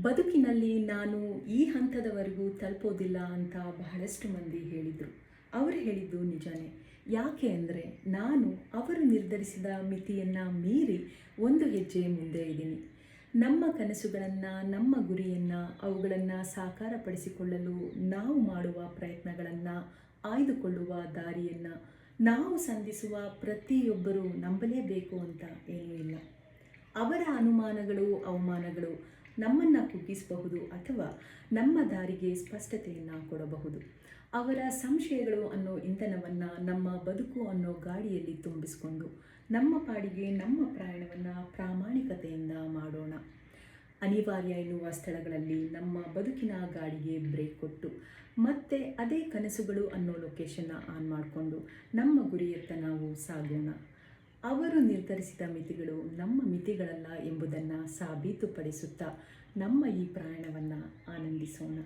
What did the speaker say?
ಬದುಕಿನಲ್ಲಿ ನಾನು ಈ ಹಂತದವರೆಗೂ ತಲುಪೋದಿಲ್ಲ ಅಂತ ಬಹಳಷ್ಟು ಮಂದಿ ಹೇಳಿದರು. ಅವರು ಹೇಳಿದ್ದು ನಿಜಾನೇ. ಯಾಕೆ ಅಂದರೆ ನಾನು ಅವರು ನಿರ್ಧರಿಸಿದ ಮಿತಿಯನ್ನು ಮೀರಿ ಒಂದು ಹೆಜ್ಜೆ ಮುಂದೆ ಇದ್ದೀನಿ. ನಮ್ಮ ಕನಸುಗಳನ್ನು, ನಮ್ಮ ಗುರಿಯನ್ನು, ಅವುಗಳನ್ನು ಸಾಕಾರಪಡಿಸಿಕೊಳ್ಳಲು ನಾವು ಮಾಡುವ ಪ್ರಯತ್ನಗಳನ್ನು, ಆಯ್ದುಕೊಳ್ಳುವ ದಾರಿಯನ್ನು ನಾವು ಸಂಧಿಸುವ ಪ್ರತಿಯೊಬ್ಬರೂ ನಂಬಲೇಬೇಕು ಅಂತ ಏನೂ ಇಲ್ಲ. ಅವರ ಅನುಮಾನಗಳು, ಅವಮಾನಗಳು ನಮ್ಮನ್ನು ಕುಗ್ಗಿಸಬಹುದು ಅಥವಾ ನಮ್ಮ ದಾರಿಗೆ ಸ್ಪಷ್ಟತೆಯನ್ನು ಕೊಡಬಹುದು. ಅವರ ಸಂಶಯಗಳು ಅನ್ನೋ ಇಂಧನವನ್ನು ನಮ್ಮ ಬದುಕು ಅನ್ನೋ ಗಾಡಿಯಲ್ಲಿ ತುಂಬಿಸಿಕೊಂಡು ನಮ್ಮ ಪಾಡಿಗೆ ನಮ್ಮ ಪ್ರಯಾಣವನ್ನು ಪ್ರಾಮಾಣಿಕತೆಯಿಂದ ಮಾಡೋಣ. ಅನಿವಾರ್ಯ ಎನ್ನುವ ಸ್ಥಳಗಳಲ್ಲಿ ನಮ್ಮ ಬದುಕಿನ ಗಾಡಿಗೆ ಬ್ರೇಕ್ ಕೊಟ್ಟು ಮತ್ತೆ ಅದೇ ಕನಸುಗಳು ಅನ್ನೋ ಲೊಕೇಶನ್ನ ಆನ್ ಮಾಡಿಕೊಂಡು ನಮ್ಮ ಗುರಿಯತ್ತ ನಾವು ಸಾಗೋಣ. ಅವರು ನಿರ್ಧರಿಸಿದ ಮಿತಿಗಳು ನಮ್ಮ ಮಿತಿಗಳಲ್ಲ ಎಂಬುದನ್ನು ಸಾಬೀತುಪಡಿಸುತ್ತಾ ನಮ್ಮ ಈ ಪ್ರಯಾಣವನ್ನು ಆನಂದಿಸೋಣ.